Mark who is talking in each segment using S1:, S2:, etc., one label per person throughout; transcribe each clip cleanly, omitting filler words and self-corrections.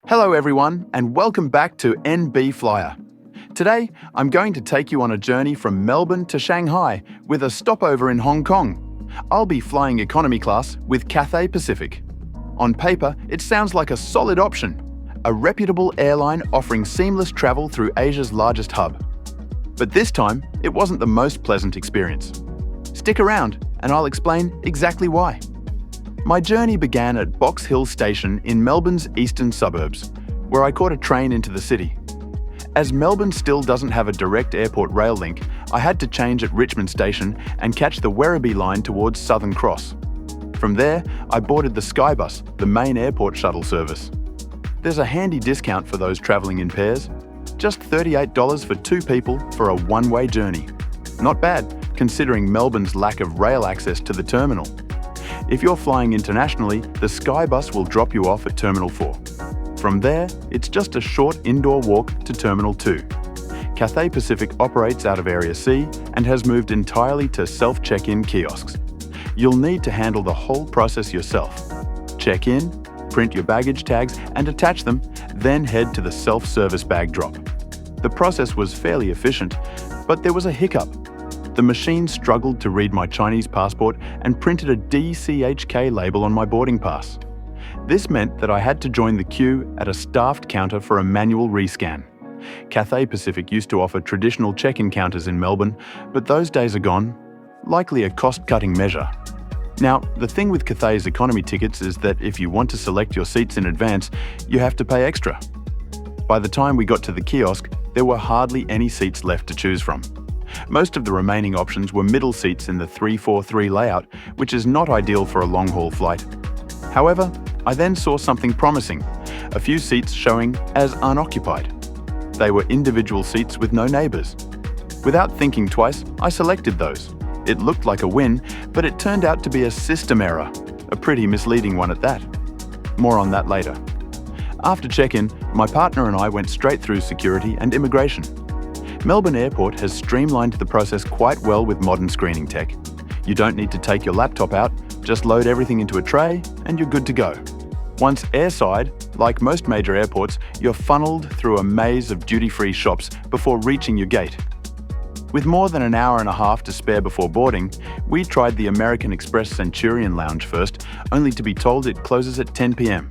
S1: Hello everyone, and welcome back to NB Flyer. Today, I'm going to take you on a journey from Melbourne to Shanghai with a stopover in Hong Kong. I'll be flying economy class with Cathay Pacific. On paper, it sounds like a solid option, a reputable airline offering seamless travel through Asia's largest hub. But this time, it wasn't the most pleasant experience. Stick around, and I'll explain exactly why. My journey began at Box Hill Station in Melbourne's eastern suburbs, where I caught a train into the city. As Melbourne still doesn't have a direct airport rail link, I had to change at Richmond Station and catch the Werribee line towards Southern Cross. From there, I boarded the Skybus, the main airport shuttle service. There's a handy discount for those travelling in pairs, just $38 for two people for a one-way journey. Not bad, considering Melbourne's lack of rail access to the terminal. If you're flying internationally, the Skybus will drop you off at Terminal 4. From there, it's just a short indoor walk to Terminal 2. Cathay Pacific operates out of Area C and has moved entirely to self-check-in kiosks. You'll need to handle the whole process yourself. Check in, print your baggage tags and attach them, then head to the self-service bag drop. The process was fairly efficient, but there was a hiccup. The machine struggled to read my Chinese passport and printed a DCHK label on my boarding pass. This meant that I had to join the queue at a staffed counter for a manual rescan. Cathay Pacific used to offer traditional check-in counters in Melbourne, but those days are gone, likely a cost-cutting measure. Now, the thing with Cathay's economy tickets is that if you want to select your seats in advance, you have to pay extra. By the time we got to the kiosk, there were hardly any seats left to choose from. Most of the remaining options were middle seats in the 343 layout, which is not ideal for a long-haul flight. However, I then saw something promising, a few seats showing as unoccupied. They were individual seats with no neighbours. Without thinking twice, I selected those. It looked like a win, but it turned out to be a system error, a pretty misleading one at that. More on that later. After check-in, my partner and I went straight through security and immigration. Melbourne Airport has streamlined the process quite well with modern screening tech. You don't need to take your laptop out, just load everything into a tray and you're good to go. Once airside, like most major airports, you're funneled through a maze of duty-free shops before reaching your gate. With more than an hour and a half to spare before boarding, we tried the American Express Centurion Lounge first, only to be told it closes at 10 p.m.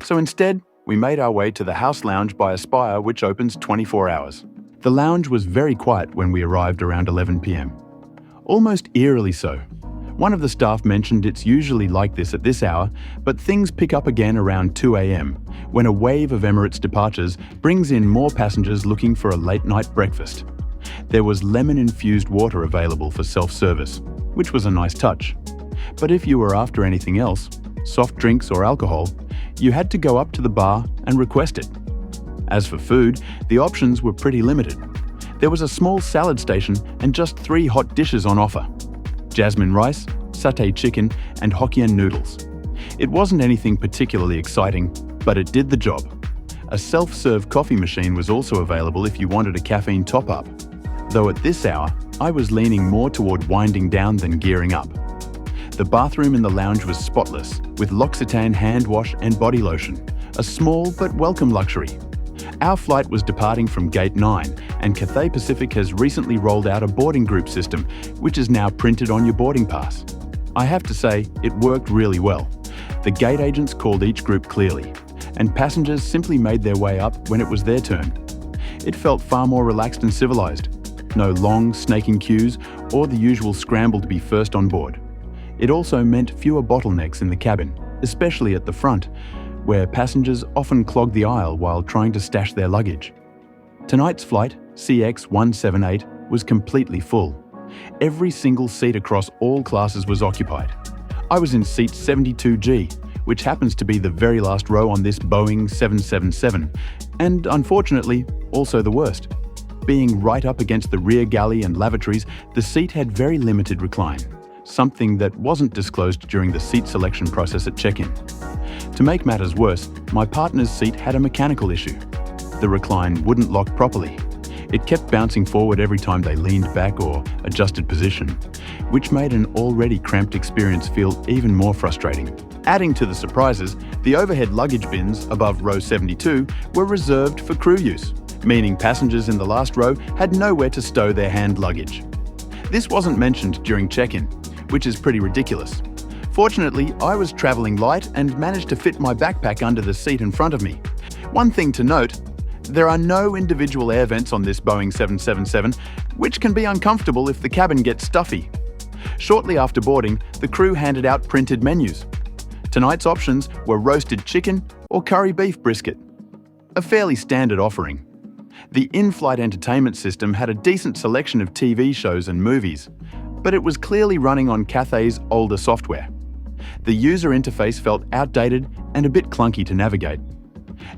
S1: So instead, we made our way to the House Lounge by Aspire, which opens 24 hours. The lounge was very quiet when we arrived around 11 p.m. Almost eerily so. One of the staff mentioned it's usually like this at this hour, but things pick up again around 2 a.m. when a wave of Emirates departures brings in more passengers looking for a late-night breakfast. There was lemon-infused water available for self-service, which was a nice touch. But if you were after anything else, soft drinks or alcohol, you had to go up to the bar and request it. As for food, the options were pretty limited. There was a small salad station and just 3 hot dishes on offer: jasmine rice, satay chicken, and Hokkien noodles. It wasn't anything particularly exciting, but it did the job. A self-serve coffee machine was also available if you wanted a caffeine top-up. Though at this hour, I was leaning more toward winding down than gearing up. The bathroom in the lounge was spotless, with L'Occitane hand wash and body lotion, a small but welcome luxury. Our flight was departing from Gate 9, and Cathay Pacific has recently rolled out a boarding group system, which is now printed on your boarding pass. I have to say, it worked really well. The gate agents called each group clearly, and passengers simply made their way up when it was their turn. It felt far more relaxed and civilized. No long, snaking queues or the usual scramble to be first on board. It also meant fewer bottlenecks in the cabin, especially at the front, where passengers often clog the aisle while trying to stash their luggage. Tonight's flight, CX178, was completely full. Every single seat across all classes was occupied. I was in seat 72G, which happens to be the very last row on this Boeing 777, and unfortunately, also the worst. Being right up against the rear galley and lavatories, the seat had very limited recline, something that wasn't disclosed during the seat selection process at check-in. To make matters worse, my partner's seat had a mechanical issue. The recline wouldn't lock properly. It kept bouncing forward every time they leaned back or adjusted position, which made an already cramped experience feel even more frustrating. Adding to the surprises, the overhead luggage bins above row 72 were reserved for crew use, meaning passengers in the last row had nowhere to stow their hand luggage. This wasn't mentioned during check-in, which is pretty ridiculous. Fortunately, I was traveling light and managed to fit my backpack under the seat in front of me. One thing to note, there are no individual air vents on this Boeing 777, which can be uncomfortable if the cabin gets stuffy. Shortly after boarding, the crew handed out printed menus. Tonight's options were roasted chicken or curry beef brisket, a fairly standard offering. The in-flight entertainment system had a decent selection of TV shows and movies, but it was clearly running on Cathay's older software. The user interface felt outdated and a bit clunky to navigate.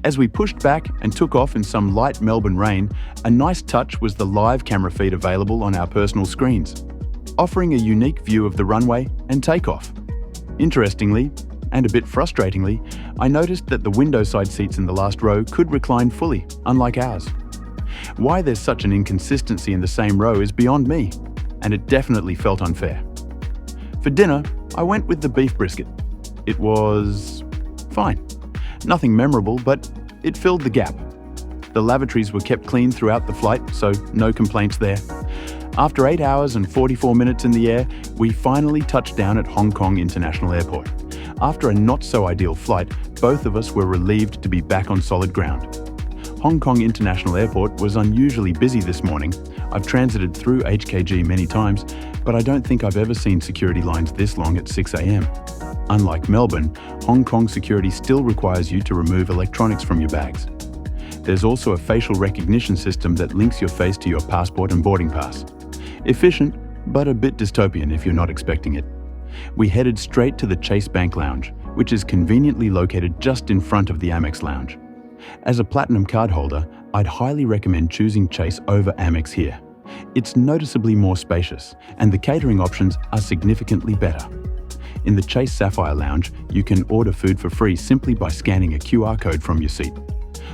S1: As we pushed back and took off in some light Melbourne rain, a nice touch was the live camera feed available on our personal screens, offering a unique view of the runway and takeoff. Interestingly, and a bit frustratingly, I noticed that the window side seats in the last row could recline fully, unlike ours. Why there's such an inconsistency in the same row is beyond me, and it definitely felt unfair. For dinner, I went with the beef brisket. It was fine. Nothing memorable, but it filled the gap. The lavatories were kept clean throughout the flight, so no complaints there. After 8 hours and 44 minutes in the air, we finally touched down at Hong Kong International Airport. After a not-so-ideal flight, both of us were relieved to be back on solid ground. Hong Kong International Airport was unusually busy this morning. I've transited through HKG many times, but I don't think I've ever seen security lines this long at 6 a.m. Unlike Melbourne, Hong Kong security still requires you to remove electronics from your bags. There's also a facial recognition system that links your face to your passport and boarding pass. Efficient, but a bit dystopian if you're not expecting it. We headed straight to the Chase Bank Lounge, which is conveniently located just in front of the Amex Lounge. As a Platinum card holder, I'd highly recommend choosing Chase over Amex here. It's noticeably more spacious, and the catering options are significantly better. In the Chase Sapphire Lounge, you can order food for free simply by scanning a QR code from your seat.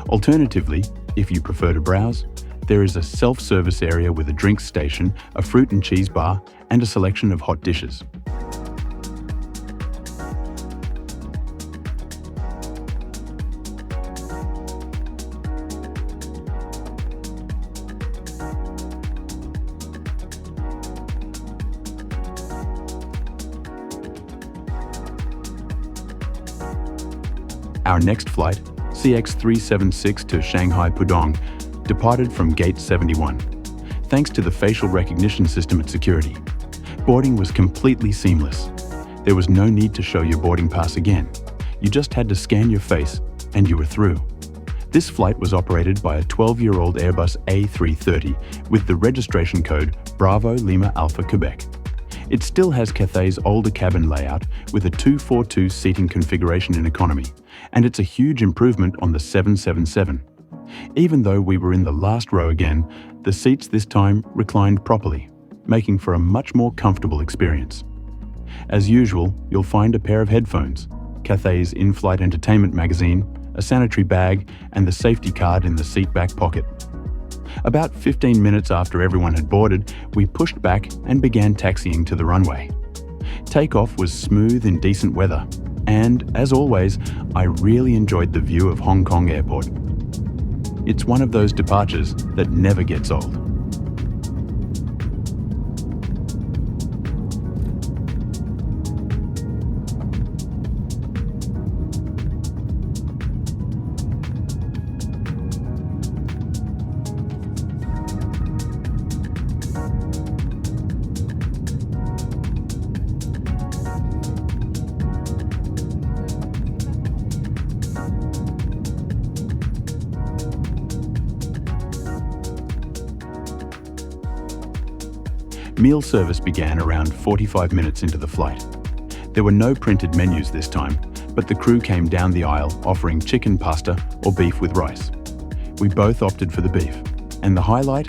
S1: Alternatively, if you prefer to browse, there is a self-service area with a drinks station, a fruit and cheese bar, and a selection of hot dishes. Our next flight, CX376 to Shanghai Pudong, departed from Gate 71, thanks to the facial recognition system at security. Boarding was completely seamless. There was no need to show your boarding pass again. You just had to scan your face and you were through. This flight was operated by a 12-year-old Airbus A330 with the registration code Bravo Lima Alpha Quebec. It still has Cathay's older cabin layout with a 242 seating configuration in economy, and it's a huge improvement on the 777. Even though we were in the last row again, the seats this time reclined properly, making for a much more comfortable experience. As usual, you'll find a pair of headphones, Cathay's in-flight entertainment magazine, a sanitary bag, and the safety card in the seat back pocket. About 15 minutes after everyone had boarded, we pushed back and began taxiing to the runway. Takeoff was smooth in decent weather, and, as always, I really enjoyed the view of Hong Kong Airport. It's one of those departures that never gets old. Meal service began around 45 minutes into the flight. There were no printed menus this time, but the crew came down the aisle offering chicken pasta or beef with rice. We both opted for the beef. And the highlight?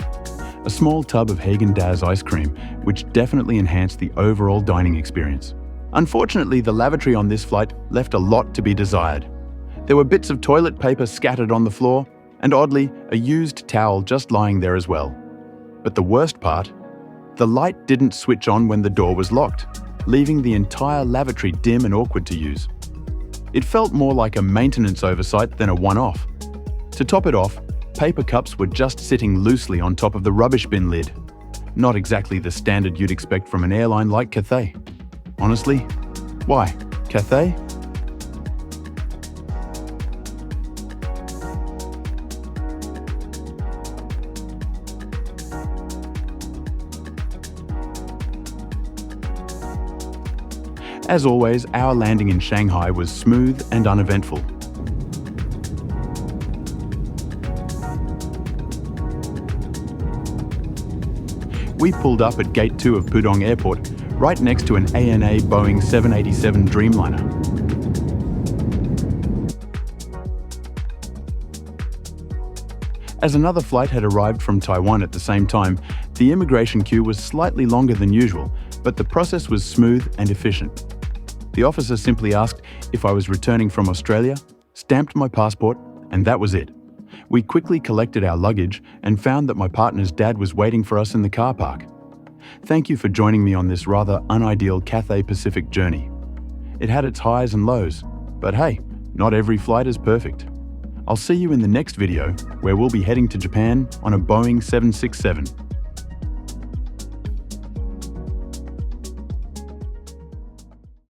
S1: A small tub of Häagen-Dazs ice cream, which definitely enhanced the overall dining experience. Unfortunately, the lavatory on this flight left a lot to be desired. There were bits of toilet paper scattered on the floor, and oddly, a used towel just lying there as well. But the worst part? The light didn't switch on when the door was locked, leaving the entire lavatory dim and awkward to use. It felt more like a maintenance oversight than a one-off. To top it off, paper cups were just sitting loosely on top of the rubbish bin lid. Not exactly the standard you'd expect from an airline like Cathay. Honestly, why? Cathay? As always, our landing in Shanghai was smooth and uneventful. We pulled up at Gate 2 of Pudong Airport, right next to an ANA Boeing 787 Dreamliner. As another flight had arrived from Taiwan at the same time, the immigration queue was slightly longer than usual, but the process was smooth and efficient. The officer simply asked if I was returning from Australia, stamped my passport, and that was it. We quickly collected our luggage and found that my partner's dad was waiting for us in the car park. Thank you for joining me on this rather unideal Cathay Pacific journey. It had its highs and lows, but hey, not every flight is perfect. I'll see you in the next video where we'll be heading to Japan on a Boeing 767.